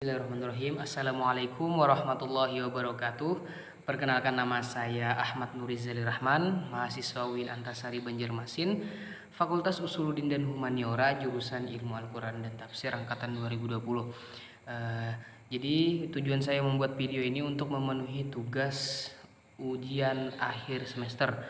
Bismillahirrahmanirrahim. Assalamualaikum warahmatullahi wabarakatuh. Perkenalkan, nama saya Ahmad Nurizali Rahman, mahasiswa UIN Antasari Banjarmasin, Fakultas Usuluddin dan Humaniora, jurusan Ilmu Al-Quran dan Tafsir angkatan 2020. Jadi tujuan saya membuat video ini untuk memenuhi tugas ujian akhir semester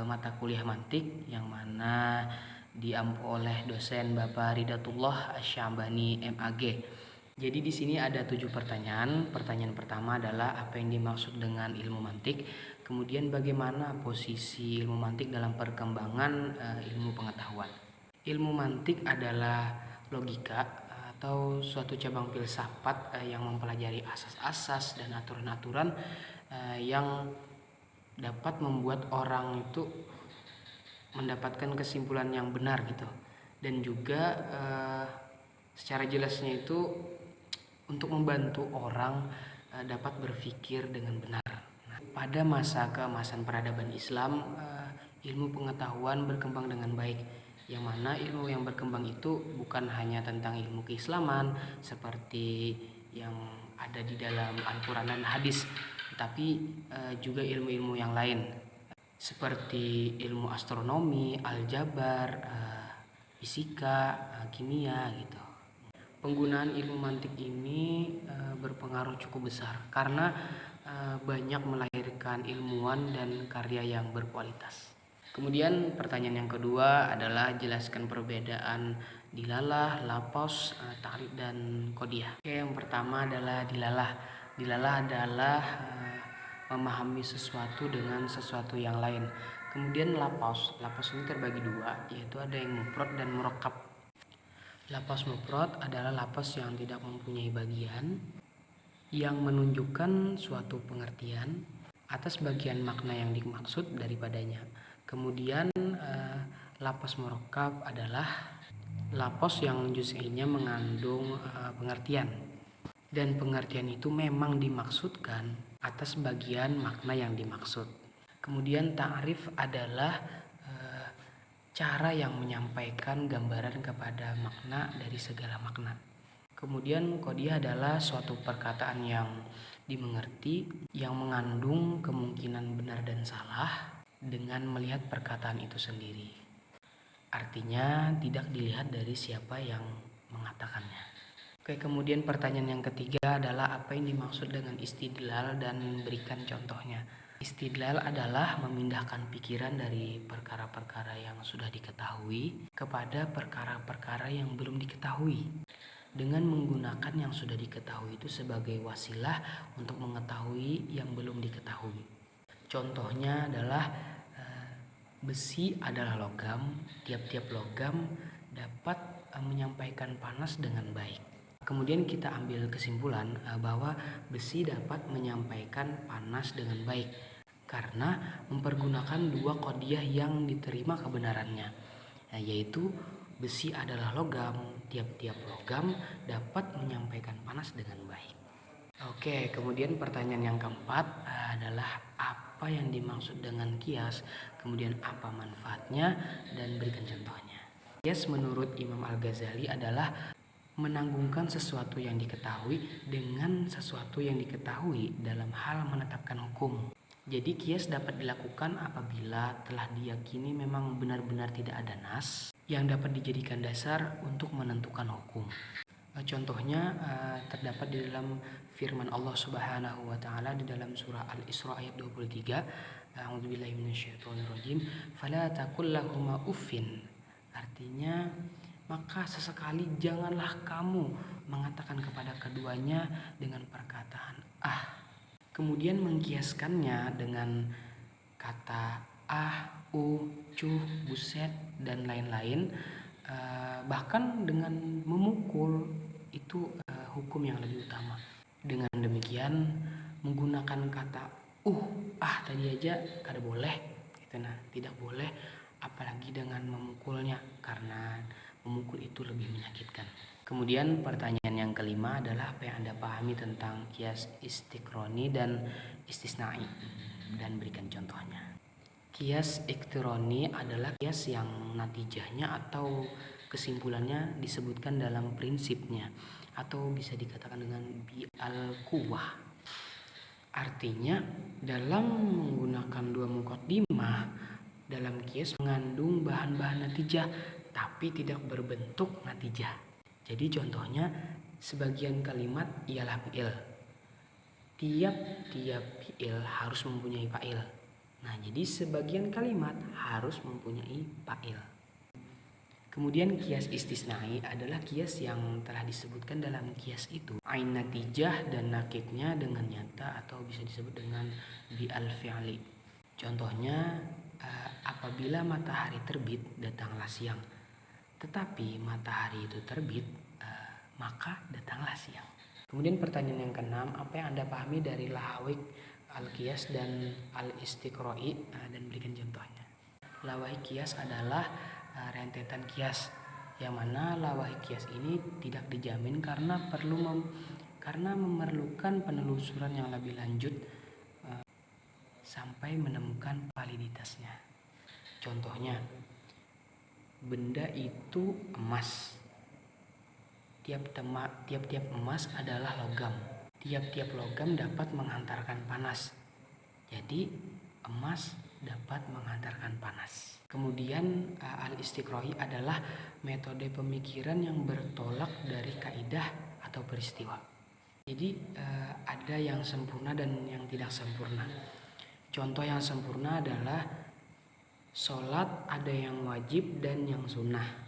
mata kuliah mantik, yang mana diampu oleh dosen Bapak Ridatullah Asyambani MAG. Jadi di sini ada 7 pertanyaan. Pertanyaan pertama adalah apa yang dimaksud dengan ilmu mantik. Kemudian bagaimana posisi ilmu mantik dalam perkembangan ilmu pengetahuan. Ilmu mantik adalah logika atau suatu cabang filsafat yang mempelajari asas-asas dan aturan-aturan yang dapat membuat orang itu mendapatkan kesimpulan yang benar gitu. Dan juga secara jelasnya itu untuk membantu orang dapat berpikir dengan benar. Pada masa keemasan peradaban Islam, ilmu pengetahuan berkembang dengan baik, yang mana ilmu yang berkembang itu bukan hanya tentang ilmu keislaman seperti yang ada di dalam Al-Quran dan hadis, tapi juga ilmu-ilmu yang lain seperti ilmu astronomi, aljabar, fisika, kimia gitu. Penggunaan ilmu mantik ini berpengaruh cukup besar karena banyak melahirkan ilmuwan dan karya yang berkualitas. Kemudian pertanyaan yang kedua adalah jelaskan perbedaan dilalah, lapos, ta'rif dan qadiyah. Oke, yang pertama adalah dilalah. Dilalah adalah memahami sesuatu dengan sesuatu yang lain. Kemudian lapos ini terbagi dua, yaitu ada yang mufrad dan murakkab. Lafaz mufrad adalah lafaz yang tidak mempunyai bagian, yang menunjukkan suatu pengertian atas bagian makna yang dimaksud daripadanya. Kemudian lafaz murakkab adalah lafaz yang juz'inya mengandung pengertian, dan pengertian itu memang dimaksudkan atas bagian makna yang dimaksud. Kemudian ta'rif adalah cara yang menyampaikan gambaran kepada makna dari segala makna. Kemudian qadiyah adalah suatu perkataan yang dimengerti, yang mengandung kemungkinan benar dan salah dengan melihat perkataan itu sendiri. Artinya tidak dilihat dari siapa yang mengatakannya. Oke, kemudian pertanyaan yang ketiga adalah apa yang dimaksud dengan istidlal dan berikan contohnya. Istidlal adalah memindahkan pikiran dari perkara-perkara yang sudah diketahui kepada perkara-perkara yang belum diketahui, dengan menggunakan yang sudah diketahui itu sebagai wasilah untuk mengetahui yang belum diketahui. Contohnya adalah besi adalah logam, tiap-tiap logam dapat menyampaikan panas dengan baik. Kemudian kita ambil kesimpulan bahwa besi dapat menyampaikan panas dengan baik karena mempergunakan dua qadiyah yang diterima kebenarannya, yaitu besi adalah logam, tiap-tiap logam dapat menyampaikan panas dengan baik. Oke, kemudian pertanyaan yang keempat adalah apa yang dimaksud dengan kias, kemudian apa manfaatnya, dan berikan contohnya. Kias menurut Imam Al-Ghazali adalah menanggungkan sesuatu yang diketahui dengan sesuatu yang diketahui dalam hal menetapkan hukum. Jadi kias dapat dilakukan apabila telah diyakini memang benar-benar tidak ada nas yang dapat dijadikan dasar untuk menentukan hukum. Contohnya terdapat di dalam firman Allah Subhanahu wa taala di dalam surah Al-Isra ayat 23. A'udzubillahi minasyaitonirrajim. Fala taqul lahuma uffin. Artinya, maka sesekali janganlah kamu mengatakan kepada keduanya dengan perkataan Kemudian mengkiaskannya dengan kata cuh, buset, dan lain-lain. Bahkan dengan memukul itu hukum yang lebih utama. Dengan demikian menggunakan kata tadi aja kada boleh gitu, tidak boleh apalagi dengan memukulnya, karena memukul itu lebih menyakitkan. Kemudian pertanyaan yang kelima adalah apa yang Anda pahami tentang kias istiqroni dan istisnai, dan berikan contohnya. Kias iqtironi adalah kias yang natijahnya atau kesimpulannya disebutkan dalam prinsipnya. atau bisa dikatakan dengan bi'al-quwah. Artinya dalam menggunakan dua muqaddimah dalam kias mengandung bahan-bahan natijah tapi tidak berbentuk natijah. Jadi contohnya sebagian kalimat ialah fi'il. Tiap-tiap fi'il harus mempunyai fa'il. Nah, jadi sebagian kalimat harus mempunyai fa'il. Kemudian kias istisnai adalah kias yang telah disebutkan dalam kias itu. Ain natijah dan nakiknya dengan nyata atau bisa disebut dengan bi'al fi'li. Contohnya apabila matahari terbit datanglah siang. Tetapi matahari itu terbit maka datanglah siang. Kemudian pertanyaan yang keenam, apa yang Anda pahami dari lawahik al-qiyas dan al-istiqra'i, dan berikan contohnya. Lawahik qiyas adalah rentetan kias, yang mana lawahik kias ini tidak dijamin karena memerlukan penelusuran yang lebih lanjut sampai menemukan validitasnya. Contohnya, benda itu emas. Tiap-tiap emas adalah logam. Tiap-tiap logam dapat menghantarkan panas. Jadi emas dapat menghantarkan panas. Kemudian al-istiqra'i adalah metode pemikiran yang bertolak dari kaidah atau peristiwa. Jadi ada yang sempurna dan yang tidak sempurna. Contoh yang sempurna adalah sholat ada yang wajib dan yang sunnah.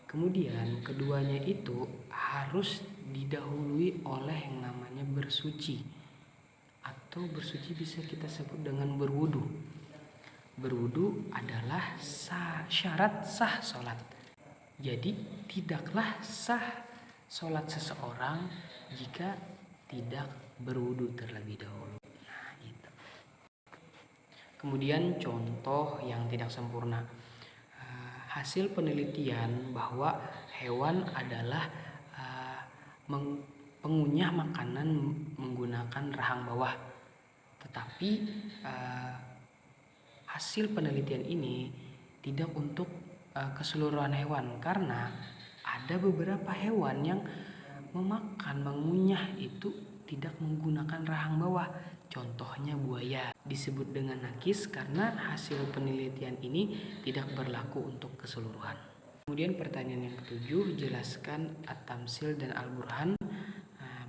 Kemudian keduanya itu harus didahului oleh yang namanya bersuci. Atau bersuci bisa kita sebut dengan berwudu. Berwudu adalah syarat sah sholat. Jadi tidaklah sah sholat seseorang jika tidak berwudu terlebih dahulu. Nah, itu. Kemudian contoh yang tidak sempurna. Hasil penelitian bahwa hewan adalah pengunyah makanan menggunakan rahang bawah. Tetapi hasil penelitian ini tidak untuk keseluruhan hewan, karena ada beberapa hewan yang mengunyah itu tidak menggunakan rahang bawah. Contohnya buaya disebut dengan nakis karena hasil penelitian ini tidak berlaku untuk keseluruhan. Kemudian pertanyaan yang ketujuh, jelaskan at-tamsil dan al-burhan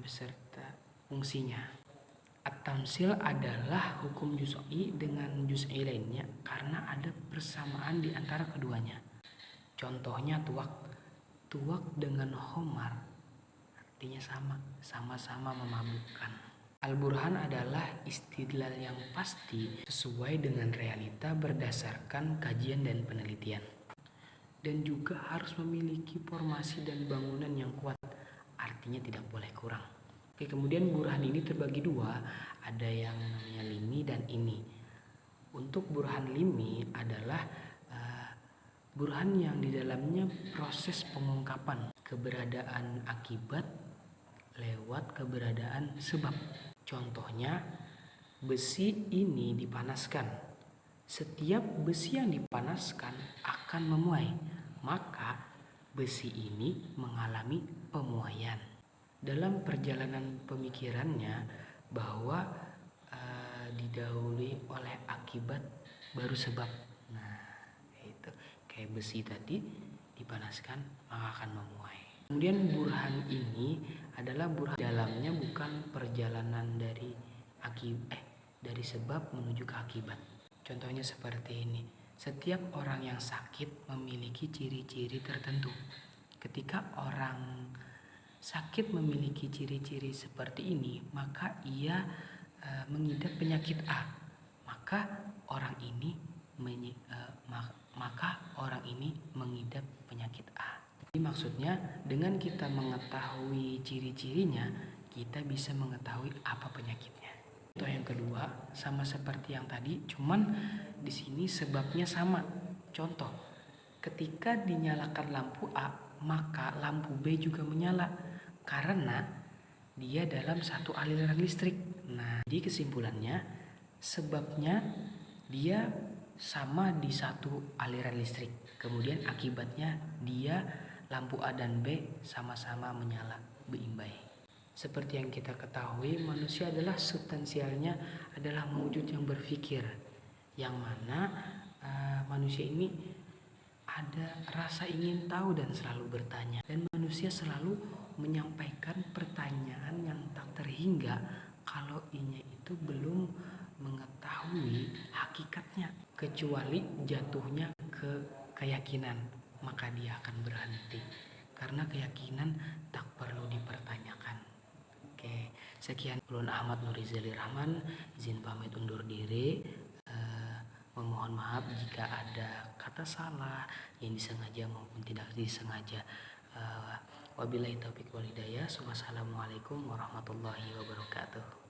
beserta fungsinya. At-tamsil adalah hukum juz'i dengan juz'i lainnya karena ada persamaan di antara keduanya. Contohnya tuwak. Tuwak dengan homar artinya sama-sama memabukkan. Al-burhan adalah istidlal yang pasti sesuai dengan realita berdasarkan kajian dan penelitian. Dan juga harus memiliki formasi dan bangunan yang kuat, artinya tidak boleh kurang. Oke, kemudian burhan ini terbagi dua, ada yang namanya limi dan ini. Untuk burhan limi adalah burhan yang di dalamnya proses pengungkapan keberadaan akibat lewat keberadaan sebab. Contohnya, besi ini dipanaskan. Setiap besi yang dipanaskan akan memuai, maka besi ini mengalami pemuaian. Dalam perjalanan pemikirannya bahwa didahului oleh akibat baru sebab. Nah, itu kayak besi tadi dipanaskan maka akan memuai. Kemudian burhan ini adalah burhan dalamnya bukan perjalanan dari sebab menuju ke akibat. Contohnya seperti ini. Setiap orang yang sakit memiliki ciri-ciri tertentu. Ketika orang sakit memiliki ciri-ciri seperti ini, maka ia mengidap penyakit A. Maka orang ini mengidap penyakit A. Maksudnya dengan kita mengetahui ciri-cirinya, kita bisa mengetahui apa penyakitnya. Contoh yang kedua sama seperti yang tadi, cuman di sini sebabnya sama. Contoh, ketika dinyalakan lampu A, maka lampu B juga menyala karena dia dalam satu aliran listrik. Nah, jadi kesimpulannya sebabnya dia sama di satu aliran listrik. Kemudian akibatnya dia lampu A dan B sama-sama menyala. beimbai. Seperti yang kita ketahui, manusia adalah substansialnya adalah mewujud yang berpikir, yang mana manusia ini ada rasa ingin tahu dan selalu bertanya, dan manusia selalu menyampaikan pertanyaan yang tak terhingga kalau inya itu belum mengetahui hakikatnya, kecuali jatuhnya ke keyakinan, maka dia akan berhenti karena keyakinan tak perlu dipertanyakan. Oke, sekian, ulun Ahmad Nurizali Rahman izin pamit undur diri. Memohon maaf jika ada kata salah yang disengaja maupun tidak disengaja. Wabillahi taufiq wal hidayah. Wassalamualaikum warahmatullahi wabarakatuh.